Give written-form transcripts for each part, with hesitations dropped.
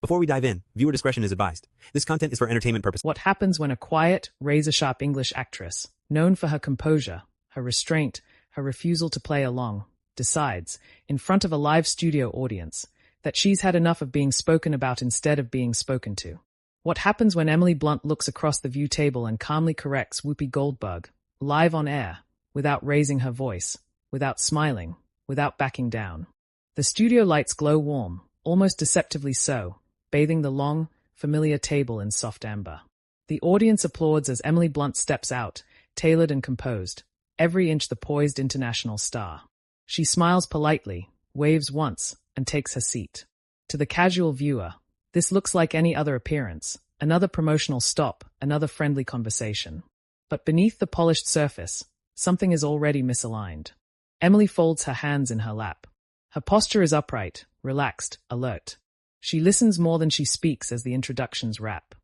Before we dive in, viewer discretion is advised. This content is for entertainment purposes. What happens when a quiet, razor-sharp English actress, known for her composure, her restraint, her refusal to play along, decides, in front of a live studio audience, that she's had enough of being spoken about instead of being spoken to? What happens when Emily Blunt looks across the view table and calmly corrects Whoopi Goldberg, live on air, without raising her voice, without smiling, without backing down? The studio lights glow warm, almost deceptively so, bathing the long, familiar table in soft amber. The audience applauds as Emily Blunt steps out, tailored and composed, every inch the poised international star. She smiles politely, waves once, and takes her seat. To the casual viewer, this looks like any other appearance, another promotional stop, another friendly conversation. But beneath the polished surface, something is already misaligned. Emily folds her hands in her lap. Her posture is upright, relaxed, alert. She listens more than she speaks as the introductions wrap.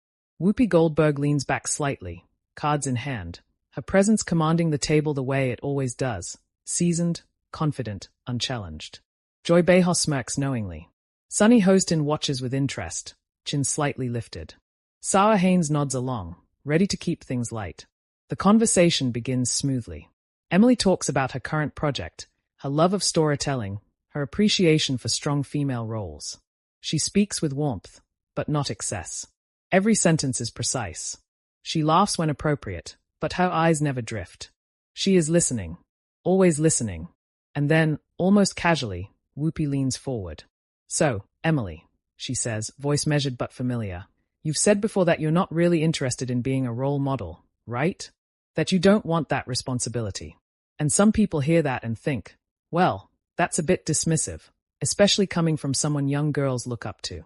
Whoopi Goldberg leans back slightly, cards in hand, her presence commanding the table the way it always does, seasoned, confident, unchallenged. Joy Behar smirks knowingly. Sunny Hostin watches with interest, chin slightly lifted. Sarah Haynes nods along, ready to keep things light. The conversation begins smoothly. Emily talks about her current project, her love of storytelling, her appreciation for strong female roles. She speaks with warmth, but not excess. Every sentence is precise. She laughs when appropriate, but her eyes never drift. She is listening, always listening. And then, almost casually, Whoopi leans forward. "So, Emily," she says, voice measured but familiar, "you've said before that you're not really interested in being a role model, right? That you don't want that responsibility. And some people hear that and think, well, that's a bit dismissive, especially coming from someone young girls look up to."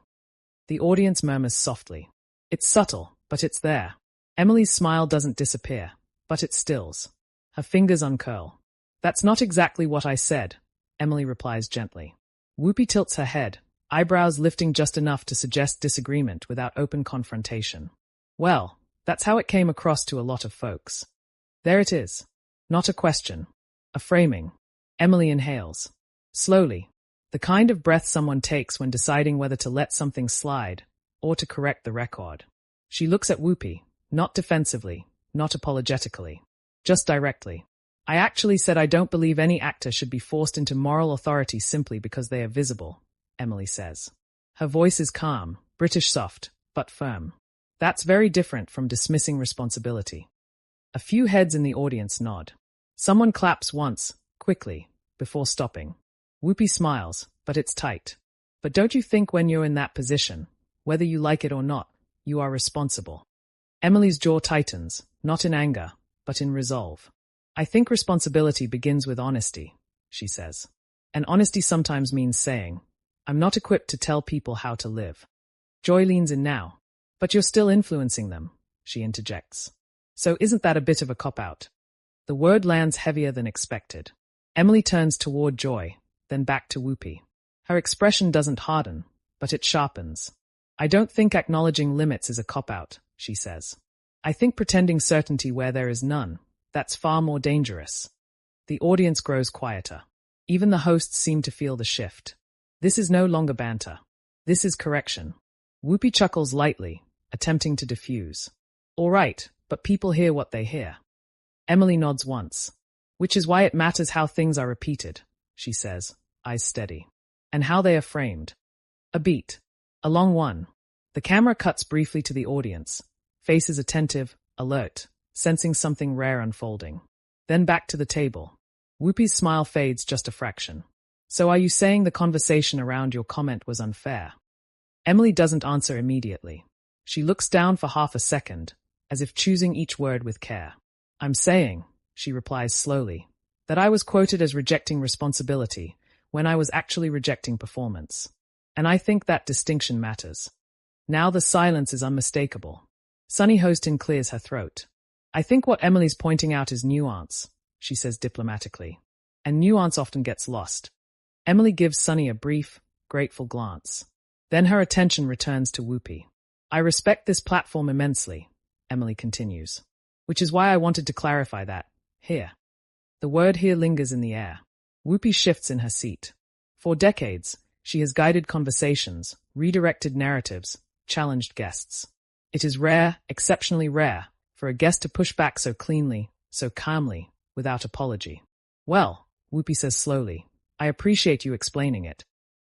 The audience murmurs softly. It's subtle, but it's there. Emily's smile doesn't disappear, but it stills. Her fingers uncurl. "That's not exactly what I said," Emily replies gently. Whoopi tilts her head, eyebrows lifting just enough to suggest disagreement without open confrontation. "Well, that's how it came across to a lot of folks." There it is. Not a question. A framing. Emily inhales. Slowly. The kind of breath someone takes when deciding whether to let something slide or to correct the record. She looks at Whoopi, not defensively, not apologetically, just directly. "I actually said I don't believe any actor should be forced into moral authority simply because they are visible," Emily says. Her voice is calm, British soft, but firm. That's very different from dismissing responsibility. A few heads in the audience nod. Someone claps once, quickly, before stopping. Whoopi smiles, but it's tight. "But don't you think when you're in that position, whether you like it or not, you are responsible?" Emily's jaw tightens, not in anger, but in resolve. "I think responsibility begins with honesty," she says. And honesty sometimes means saying, "I'm not equipped to tell people how to live." Joy leans in now. "But you're still influencing them," she interjects. "So isn't that a bit of a cop-out?" The word lands heavier than expected. Emily turns toward Joy, then back to Whoopi. Her expression doesn't harden, but it sharpens. "I don't think acknowledging limits is a cop-out," she says. "I think pretending certainty where there is none, that's far more dangerous." The audience grows quieter. Even the hosts seem to feel the shift. This is no longer banter. This is correction. Whoopi chuckles lightly, attempting to diffuse. "All right, but people hear what they hear." Emily nods once. "Which is why it matters how things are repeated," she says, eyes steady. "And how they are framed." A beat. A long one. The camera cuts briefly to the audience, faces attentive, alert, sensing something rare unfolding. Then back to the table. Whoopi's smile fades just a fraction. "So are you saying the conversation around your comment was unfair?" Emily doesn't answer immediately. She looks down for half a second, as if choosing each word with care. "I'm saying," she replies slowly, "that I was quoted as rejecting responsibility when I was actually rejecting performance. And I think that distinction matters." Now the silence is unmistakable. Sunny Hostin clears her throat. "I think what Emily's pointing out is nuance," she says diplomatically. "And nuance often gets lost." Emily gives Sunny a brief, grateful glance. Then her attention returns to Whoopi. "I respect this platform immensely," Emily continues. "Which is why I wanted to clarify that, here." The word here lingers in the air. Whoopi shifts in her seat. For decades, she has guided conversations, redirected narratives, challenged guests. It is rare, exceptionally rare, for a guest to push back so cleanly, so calmly, without apology. Well, Whoopi says slowly, I appreciate you explaining it.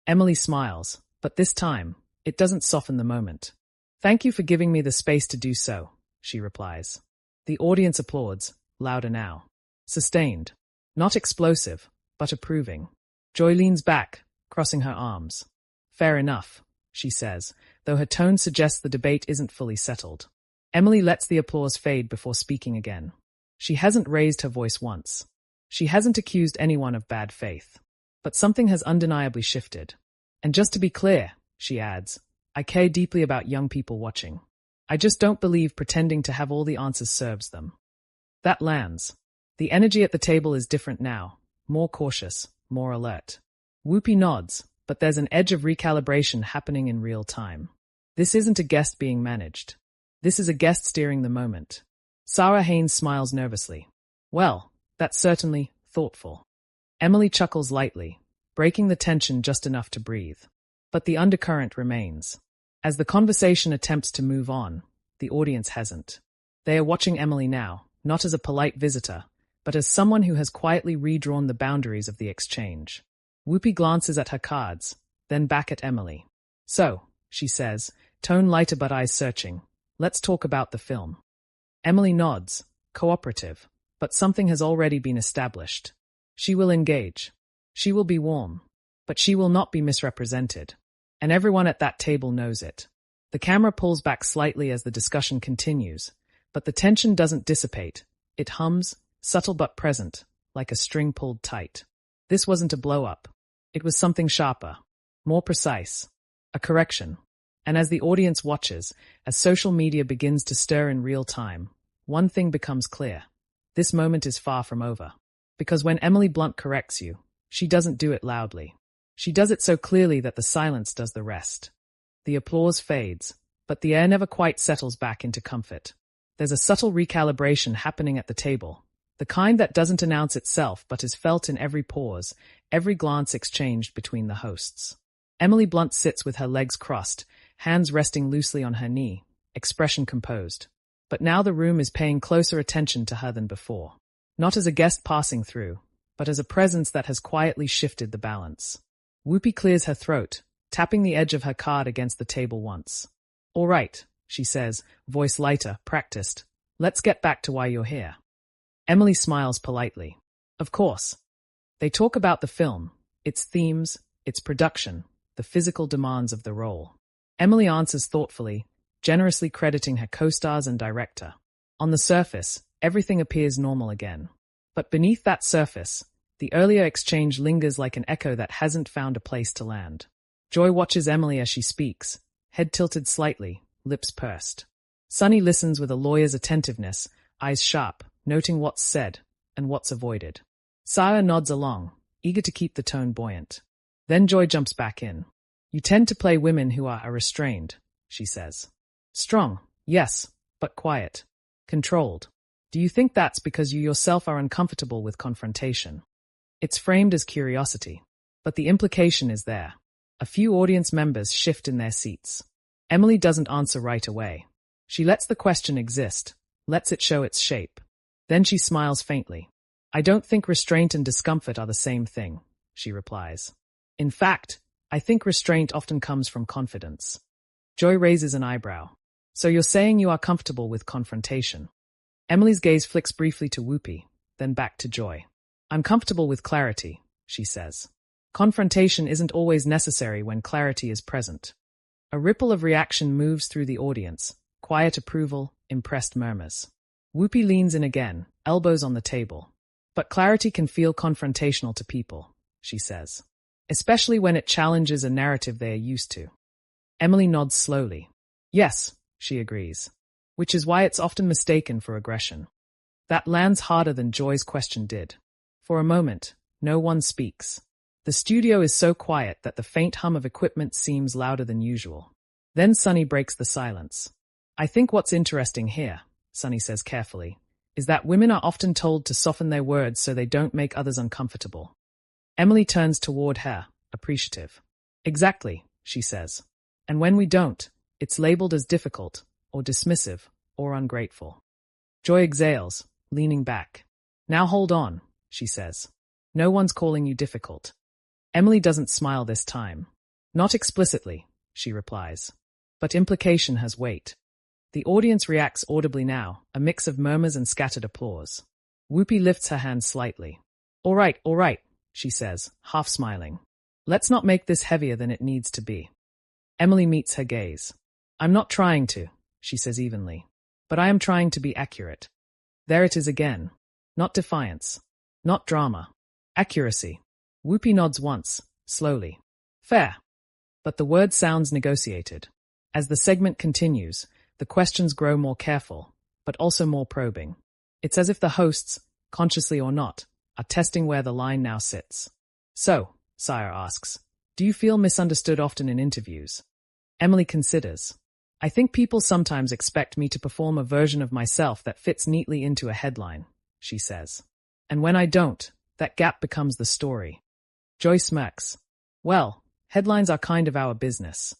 Emily smiles, but this time, it doesn't soften the moment. Thank you for giving me the space to do so, she replies. The audience applauds, louder now. Sustained. Not explosive, but approving. Joy leans back, crossing her arms. Fair enough, she says, though her tone suggests the debate isn't fully settled. Emily lets the applause fade before speaking again. She hasn't raised her voice once. She hasn't accused anyone of bad faith. But something has undeniably shifted. And just to be clear, she adds, I care deeply about young people watching. I just don't believe pretending to have all the answers serves them. That lands. The energy at the table is different now, more cautious, more alert. Whoopi nods, but there's an edge of recalibration happening in real time. This isn't a guest being managed. This is a guest steering the moment. Sarah Haynes smiles nervously. Well, that's certainly thoughtful. Emily chuckles lightly, breaking the tension just enough to breathe. But the undercurrent remains. As the conversation attempts to move on, the audience hasn't. They are watching Emily now, not as a polite visitor, but as someone who has quietly redrawn the boundaries of the exchange. Whoopi glances at her cards, then back at Emily. So, she says, tone lighter but eyes searching, let's talk about the film. Emily nods, cooperative, but something has already been established. She will engage. She will be warm, but she will not be misrepresented. And everyone at that table knows it. The camera pulls back slightly as the discussion continues, but the tension doesn't dissipate. It hums, subtle but present, like a string pulled tight. This wasn't a blow-up. It was something sharper, more precise, a correction. And as the audience watches, as social media begins to stir in real time, one thing becomes clear. This moment is far from over. Because when Emily Blunt corrects you, she doesn't do it loudly. She does it so clearly that the silence does the rest. The applause fades, but the air never quite settles back into comfort. There's a subtle recalibration happening at the table, the kind that doesn't announce itself but is felt in every pause, every glance exchanged between the hosts. Emily Blunt sits with her legs crossed, hands resting loosely on her knee, expression composed. But now the room is paying closer attention to her than before. Not as a guest passing through, but as a presence that has quietly shifted the balance. Whoopi clears her throat, tapping the edge of her card against the table once. All right, she says, voice lighter, practiced. Let's get back to why you're here. Emily smiles politely. Of course. They talk about the film, its themes, its production, the physical demands of the role. Emily answers thoughtfully, generously crediting her co-stars and director. On the surface, everything appears normal again. But beneath that surface, the earlier exchange lingers like an echo that hasn't found a place to land. Joy watches Emily as she speaks, head tilted slightly, lips pursed. Sunny listens with a lawyer's attentiveness, eyes sharp, noting what's said and what's avoided. Sarah nods along, eager to keep the tone buoyant. Then Joy jumps back in. You tend to play women who are restrained, she says. Strong, yes, but quiet. Controlled. Do you think that's because you yourself are uncomfortable with confrontation? It's framed as curiosity, but the implication is there. A few audience members shift in their seats. Emily doesn't answer right away. She lets the question exist, lets it show its shape. Then she smiles faintly. I don't think restraint and discomfort are the same thing, she replies. In fact, I think restraint often comes from confidence. Joy raises an eyebrow. So you're saying you are comfortable with confrontation? Emily's gaze flicks briefly to Whoopi, then back to Joy. I'm comfortable with clarity, she says. Confrontation isn't always necessary when clarity is present. A ripple of reaction moves through the audience, quiet approval, impressed murmurs. Whoopi leans in again, elbows on the table. But clarity can feel confrontational to people, she says. Especially when it challenges a narrative they are used to. Emily nods slowly. Yes, she agrees. Which is why it's often mistaken for aggression. That lands harder than Joy's question did. For a moment, no one speaks. The studio is so quiet that the faint hum of equipment seems louder than usual. Then Sunny breaks the silence. I think what's interesting here, Sunny says carefully, is that women are often told to soften their words so they don't make others uncomfortable. Emily turns toward her, appreciative. Exactly, she says. And when we don't, it's labeled as difficult, or dismissive, or ungrateful. Joy exhales, leaning back. Now hold on, she says. No one's calling you difficult. Emily doesn't smile this time. Not explicitly, she replies. But implication has weight. The audience reacts audibly now, a mix of murmurs and scattered applause. Whoopi lifts her hand slightly. All right, she says, half smiling. Let's not make this heavier than it needs to be. Emily meets her gaze. I'm not trying to, she says evenly. But I am trying to be accurate. There it is again. Not defiance. Not drama. Accuracy. Whoopi nods once, slowly. Fair. But the word sounds negotiated. As the segment continues, the questions grow more careful, but also more probing. It's as if the hosts, consciously or not, are testing where the line now sits. So, Sire asks, do you feel misunderstood often in interviews? Emily considers. I think people sometimes expect me to perform a version of myself that fits neatly into a headline, she says. And when I don't, that gap becomes the story. Joy smirks. Well, headlines are kind of our business.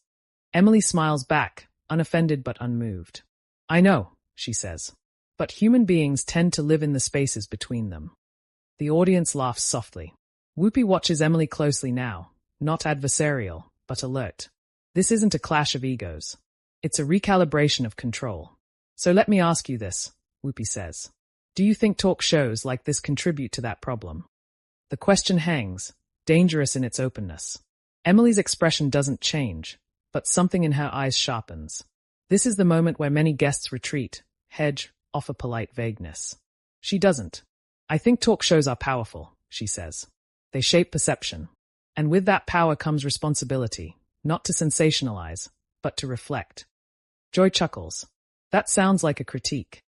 Emily smiles back, unoffended but unmoved. I know, she says. But human beings tend to live in the spaces between them. The audience laughs softly. Whoopi watches Emily closely now, not adversarial, but alert. This isn't a clash of egos. It's a recalibration of control. So let me ask you this, Whoopi says. Do you think talk shows like this contribute to that problem? The question hangs, dangerous in its openness. Emily's expression doesn't change, but something in her eyes sharpens. This is the moment where many guests retreat, hedge, offer polite vagueness. She doesn't. I think talk shows are powerful, she says. They shape perception. And with that power comes responsibility, not to sensationalize, but to reflect. Joy chuckles. That sounds like a critique.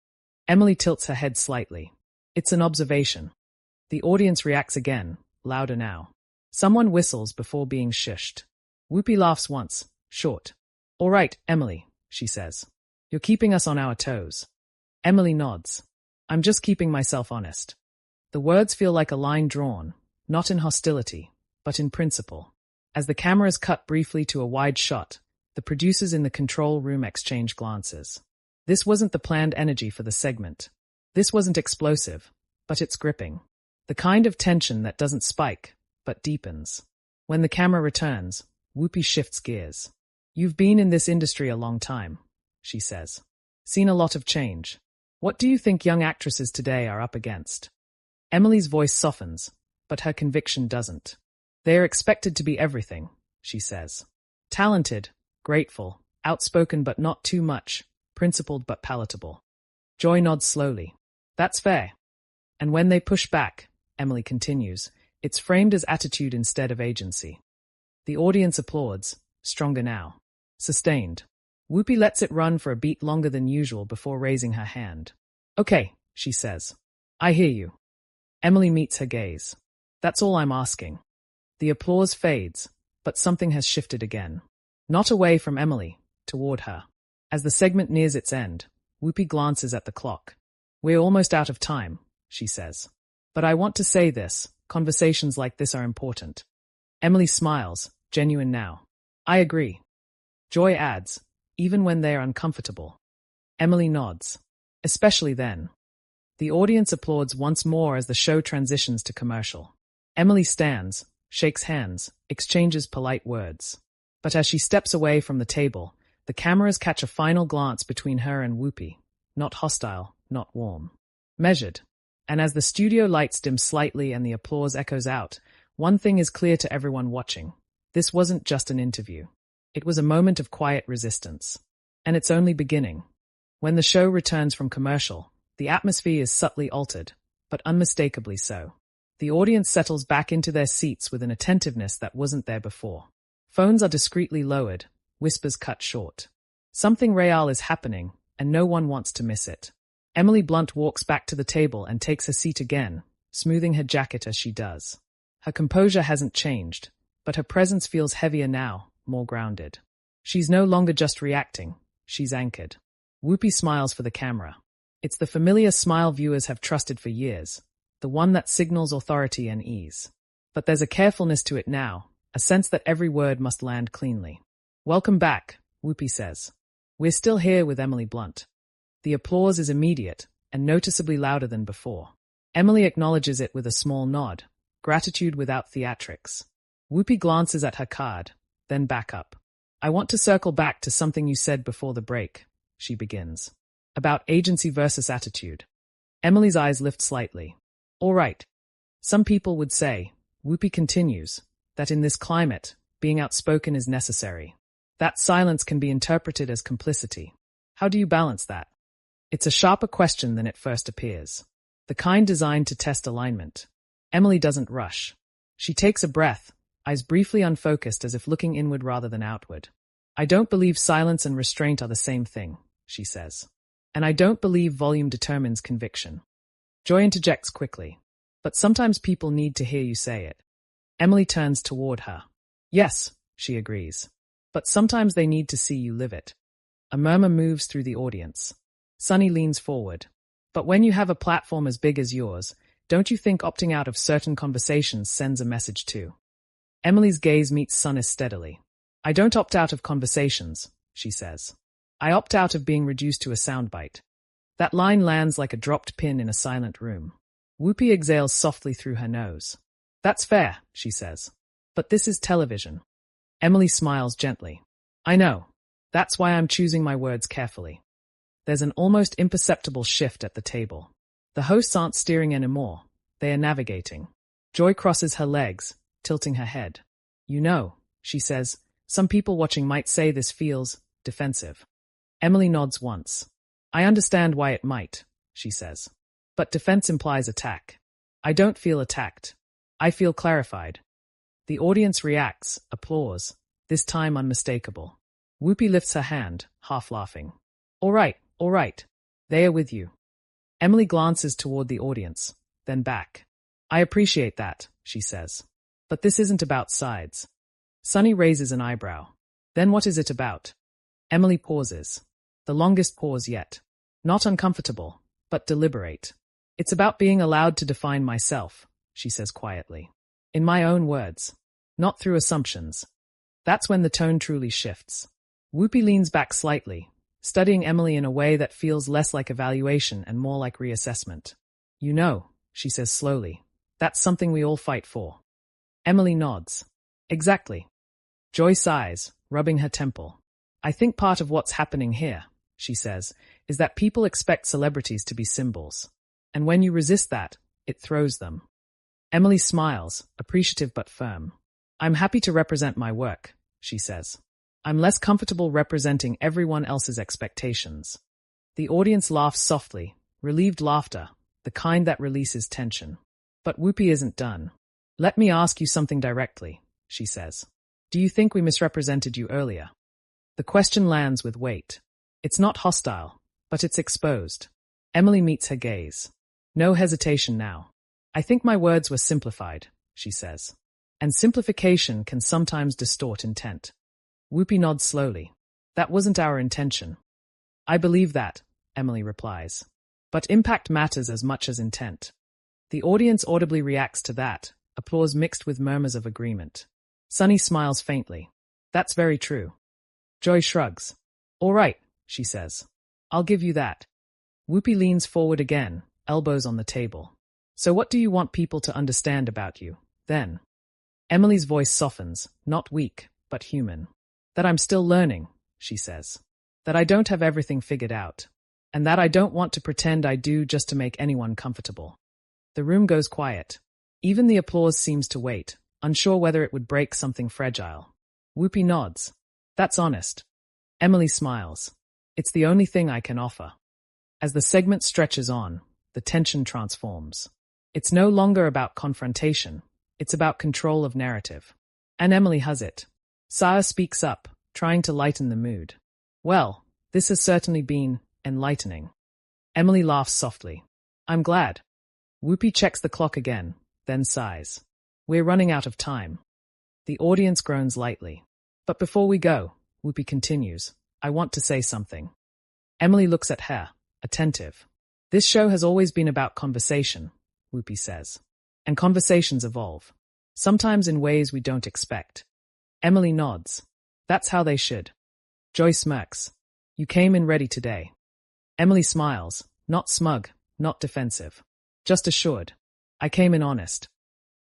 Emily tilts her head slightly. It's an observation. The audience reacts again, louder now. Someone whistles before being shushed. Whoopi laughs once, short. All right, Emily, she says. You're keeping us on our toes. Emily nods. I'm just keeping myself honest. The words feel like a line drawn, not in hostility, but in principle. As the cameras cut briefly to a wide shot, the producers in the control room exchange glances. This wasn't the planned energy for the segment. This wasn't explosive, but it's gripping. The kind of tension that doesn't spike, but deepens. When the camera returns, Whoopi shifts gears. You've been in this industry a long time, she says. Seen a lot of change. What do you think young actresses today are up against? Emily's voice softens, but her conviction doesn't. They are expected to be everything, she says. Talented, grateful, outspoken but not too much, principled but palatable. Joy nods slowly. That's fair. And when they push back, Emily continues, it's framed as attitude instead of agency. The audience applauds, stronger now. Sustained. Whoopi lets it run for a beat longer than usual before raising her hand. Okay, she says. I hear you. Emily meets her gaze. That's all I'm asking. The applause fades, but something has shifted again. Not away from Emily, toward her. As the segment nears its end, Whoopi glances at the clock. We're almost out of time, she says. But I want to say this, conversations like this are important. Emily smiles, genuine now. I agree. Joy adds, even when they're uncomfortable. Emily nods. Especially then. The audience applauds once more as the show transitions to commercial. Emily stands, shakes hands, exchanges polite words. But as she steps away from the table, the cameras catch a final glance between her and Whoopi. Not hostile, not warm. Measured. And as the studio lights dim slightly and the applause echoes out, one thing is clear to everyone watching. This wasn't just an interview. It was a moment of quiet resistance. And it's only beginning. When the show returns from commercial, the atmosphere is subtly altered, but unmistakably so. The audience settles back into their seats with an attentiveness that wasn't there before. Phones are discreetly lowered, whispers cut short. Something real is happening, and no one wants to miss it. Emily Blunt walks back to the table and takes her seat again, smoothing her jacket as she does. Her composure hasn't changed, but her presence feels heavier now, more grounded. She's no longer just reacting, she's anchored. Whoopi smiles for the camera. It's the familiar smile viewers have trusted for years, the one that signals authority and ease. But there's a carefulness to it now, a sense that every word must land cleanly. Welcome back, Whoopi says. We're still here with Emily Blunt. The applause is immediate and noticeably louder than before. Emily acknowledges it with a small nod, gratitude without theatrics. Whoopi glances at her card, then back up. I want to circle back to something you said before the break, she begins. About agency versus attitude. Emily's eyes lift slightly. All right. Some people would say, Whoopi continues, that in this climate, being outspoken is necessary. That silence can be interpreted as complicity. How do you balance that? It's a sharper question than it first appears. The kind designed to test alignment. Emily doesn't rush. She takes a breath, eyes briefly unfocused as if looking inward rather than outward. I don't believe silence and restraint are the same thing, she says. And I don't believe volume determines conviction. Joy interjects quickly. But sometimes people need to hear you say it. Emily turns toward her. Yes, she agrees. But sometimes they need to see you live it. A murmur moves through the audience. Sunny leans forward. But when you have a platform as big as yours, don't you think opting out of certain conversations sends a message too? Emily's gaze meets Sunny's steadily. I don't opt out of conversations, she says. I opt out of being reduced to a soundbite. That line lands like a dropped pin in a silent room. Whoopi exhales softly through her nose. That's fair, she says. But this is television. Emily smiles gently. I know. That's why I'm choosing my words carefully. There's an almost imperceptible shift at the table. The hosts aren't steering anymore. They are navigating. Joy crosses her legs, tilting her head. You know, she says, some people watching might say this feels defensive. Emily nods once. I understand why it might, she says. But defense implies attack. I don't feel attacked. I feel clarified. The audience reacts, applause, this time unmistakable. Whoopi lifts her hand, half laughing. All right. They are with you. Emily glances toward the audience, then back. I appreciate that, she says. But this isn't about sides. Sunny raises an eyebrow. Then what is it about? Emily pauses. The longest pause yet. Not uncomfortable, but deliberate. It's about being allowed to define myself, she says quietly. In my own words. Not through assumptions. That's when the tone truly shifts. Whoopi leans back slightly, studying Emily in a way that feels less like evaluation and more like reassessment. You know, she says slowly, that's something we all fight for. Emily nods. Exactly. Joy sighs, rubbing her temple. I think part of what's happening here, she says, is that people expect celebrities to be symbols. And when you resist that, it throws them. Emily smiles, appreciative but firm. I'm happy to represent my work, she says. I'm less comfortable representing everyone else's expectations. The audience laughs softly, relieved laughter, the kind that releases tension. But Whoopi isn't done. Let me ask you something directly, she says. Do you think we misrepresented you earlier? The question lands with weight. It's not hostile, but it's exposed. Emily meets her gaze. No hesitation now. I think my words were simplified, she says. And simplification can sometimes distort intent. Whoopi nods slowly. That wasn't our intention. I believe that, Emily replies. But impact matters as much as intent. The audience audibly reacts to that, applause mixed with murmurs of agreement. Sunny smiles faintly. That's very true. Joy shrugs. All right, she says. I'll give you that. Whoopi leans forward again, elbows on the table. So what do you want people to understand about you, then? Emily's voice softens, not weak, but human. That I'm still learning, she says. That I don't have everything figured out. And that I don't want to pretend I do just to make anyone comfortable. The room goes quiet. Even the applause seems to wait, unsure whether it would break something fragile. Whoopi nods. That's honest. Emily smiles. It's the only thing I can offer. As the segment stretches on, the tension transforms. It's no longer about confrontation. It's about control of narrative. And Emily has it. Saya speaks up, trying to lighten the mood. Well, this has certainly been enlightening. Emily laughs softly. I'm glad. Whoopi checks the clock again, then sighs. We're running out of time. The audience groans lightly. But before we go, Whoopi continues, I want to say something. Emily looks at her, attentive. This show has always been about conversation, Whoopi says. And conversations evolve. Sometimes in ways we don't expect. Emily nods. That's how they should. Joy smirks. You came in ready today. Emily smiles, not smug, not defensive. Just assured. I came in honest.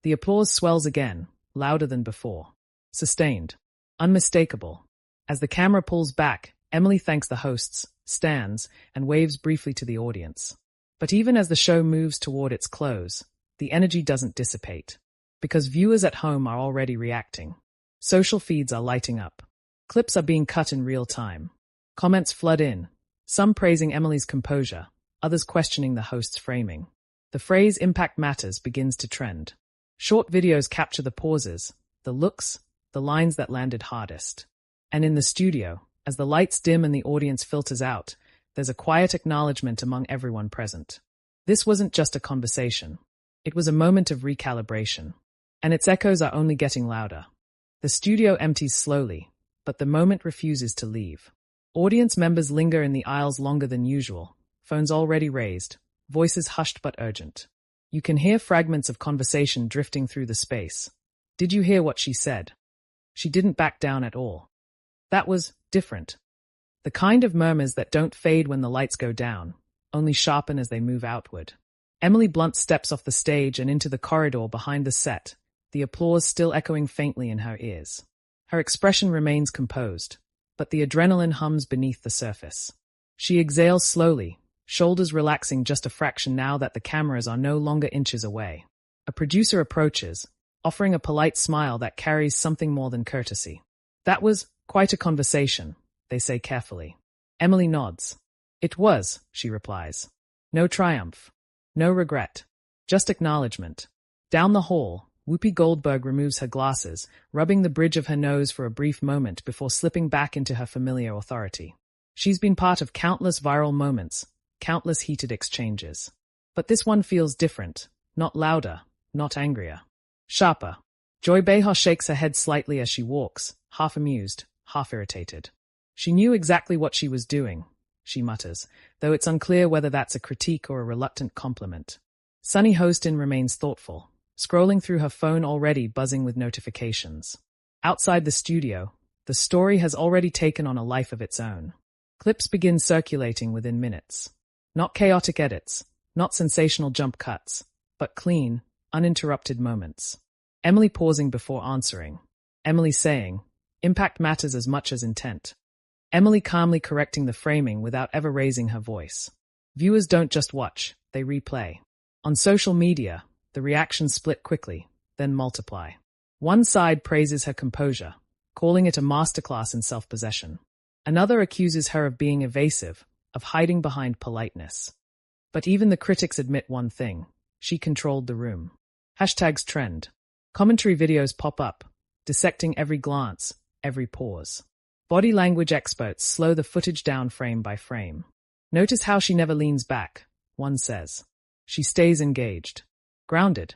The applause swells again, louder than before. Sustained. Unmistakable. As the camera pulls back, Emily thanks the hosts, stands, and waves briefly to the audience. But even as the show moves toward its close, the energy doesn't dissipate. Because viewers at home are already reacting. Social feeds are lighting up. Clips are being cut in real time. Comments flood in, some praising Emily's composure, others questioning the host's framing. The phrase "impact matters" begins to trend. Short videos capture the pauses, the looks, the lines that landed hardest. And in the studio, as the lights dim and the audience filters out, there's a quiet acknowledgement among everyone present. This wasn't just a conversation. It was a moment of recalibration. And its echoes are only getting louder. The studio empties slowly, but the moment refuses to leave. Audience members linger in the aisles longer than usual, phones already raised, voices hushed but urgent. You can hear fragments of conversation drifting through the space. Did you hear what she said? She didn't back down at all. That was different. The kind of murmurs that don't fade when the lights go down, only sharpen as they move outward. Emily Blunt steps off the stage and into the corridor behind the set, the applause still echoing faintly in her ears. Her expression remains composed, but the adrenaline hums beneath the surface. She exhales slowly, shoulders relaxing just a fraction now that the cameras are no longer inches away. A producer approaches, offering a polite smile that carries something more than courtesy. That was quite a conversation, they say carefully. Emily nods. It was, she replies. No triumph. No regret. Just acknowledgement. Down the hall, Whoopi Goldberg removes her glasses, rubbing the bridge of her nose for a brief moment before slipping back into her familiar authority. She's been part of countless viral moments, countless heated exchanges. But this one feels different, not louder, not angrier. Sharper. Joy Behar shakes her head slightly as she walks, half amused, half irritated. She knew exactly what she was doing, she mutters, though it's unclear whether that's a critique or a reluctant compliment. Sunny Hostin remains thoughtful, scrolling through her phone already buzzing with notifications. Outside the studio, the story has already taken on a life of its own. Clips begin circulating within minutes. Not chaotic edits, not sensational jump cuts, but clean, uninterrupted moments. Emily pausing before answering. Emily saying, "Impact matters as much as intent." Emily calmly correcting the framing without ever raising her voice. Viewers don't just watch, they replay. On social media, the reactions split quickly, then multiply. One side praises her composure, calling it a masterclass in self-possession. Another accuses her of being evasive, of hiding behind politeness. But even the critics admit one thing: she controlled the room. Hashtags trend. Commentary videos pop up, dissecting every glance, every pause. Body language experts slow the footage down frame by frame. Notice how she never leans back, one says. She stays engaged. Grounded.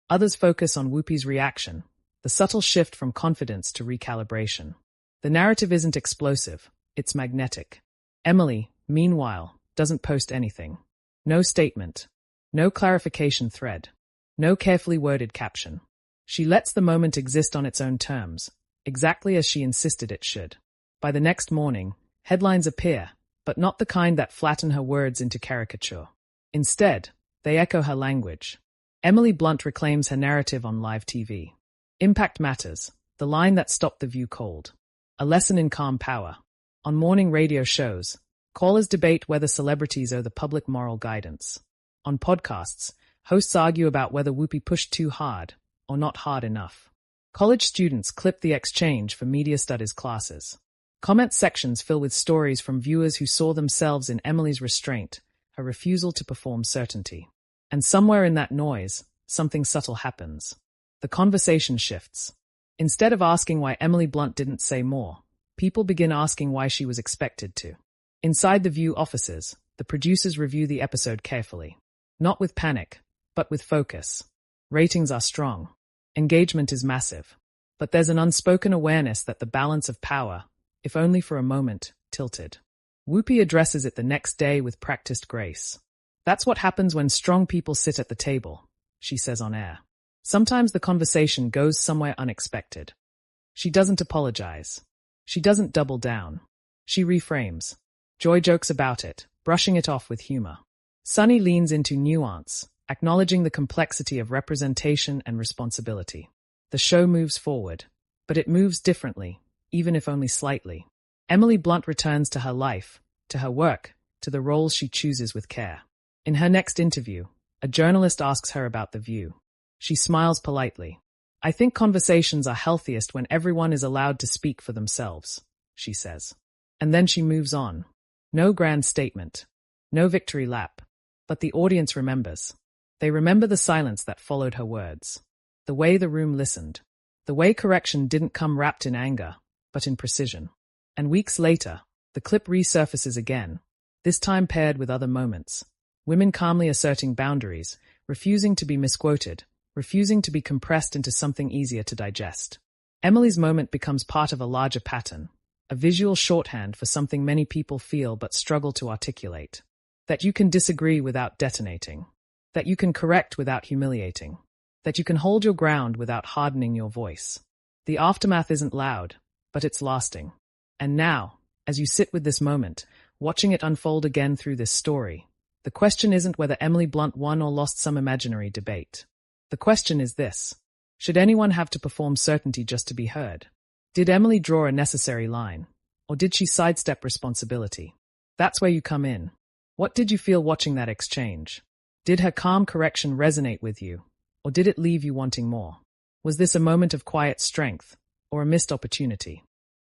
Others focus on Whoopi's reaction, the subtle shift from confidence to recalibration. The narrative isn't explosive, it's magnetic. Emily, meanwhile, doesn't post anything. No statement. No clarification thread. No carefully worded caption. She lets the moment exist on its own terms, exactly as she insisted it should. By the next morning, headlines appear, but not the kind that flatten her words into caricature. Instead, they echo her language. Emily Blunt reclaims her narrative on live TV. Impact matters, the line that stopped the view cold. A lesson in calm power. On morning radio shows, callers debate whether celebrities owe the public moral guidance. On podcasts, hosts argue about whether Whoopi pushed too hard, or not hard enough. College students clip the exchange for media studies classes. Comment sections fill with stories from viewers who saw themselves in Emily's restraint, her refusal to perform certainty. And somewhere in that noise, something subtle happens. The conversation shifts. Instead of asking why Emily Blunt didn't say more, people begin asking why she was expected to. Inside the View offices, the producers review the episode carefully. Not with panic, but with focus. Ratings are strong. Engagement is massive. But there's an unspoken awareness that the balance of power, if only for a moment, tilted. Whoopi addresses it the next day with practiced grace. That's what happens when strong people sit at the table, she says on air. Sometimes the conversation goes somewhere unexpected. She doesn't apologize. She doesn't double down. She reframes. Joy jokes about it, brushing it off with humor. Sunny leans into nuance, acknowledging the complexity of representation and responsibility. The show moves forward, but it moves differently, even if only slightly. Emily Blunt returns to her life, to her work, to the roles she chooses with care. In her next interview, a journalist asks her about The View. She smiles politely. "I think conversations are healthiest when everyone is allowed to speak for themselves," she says. And then she moves on. No grand statement. No victory lap. But the audience remembers. They remember the silence that followed her words. The way the room listened. The way correction didn't come wrapped in anger, but in precision. And weeks later, the clip resurfaces again, this time paired with other moments. Women calmly asserting boundaries, refusing to be misquoted, refusing to be compressed into something easier to digest. Emily's moment becomes part of a larger pattern, a visual shorthand for something many people feel but struggle to articulate. That you can disagree without detonating. That you can correct without humiliating. That you can hold your ground without hardening your voice. The aftermath isn't loud, but it's lasting. And now, as you sit with this moment, watching it unfold again through this story, the question isn't whether Emily Blunt won or lost some imaginary debate. The question is this: should anyone have to perform certainty just to be heard? Did Emily draw a necessary line? Or did she sidestep responsibility? That's where you come in. What did you feel watching that exchange? Did her calm correction resonate with you? Or did it leave you wanting more? Was this a moment of quiet strength, or a missed opportunity?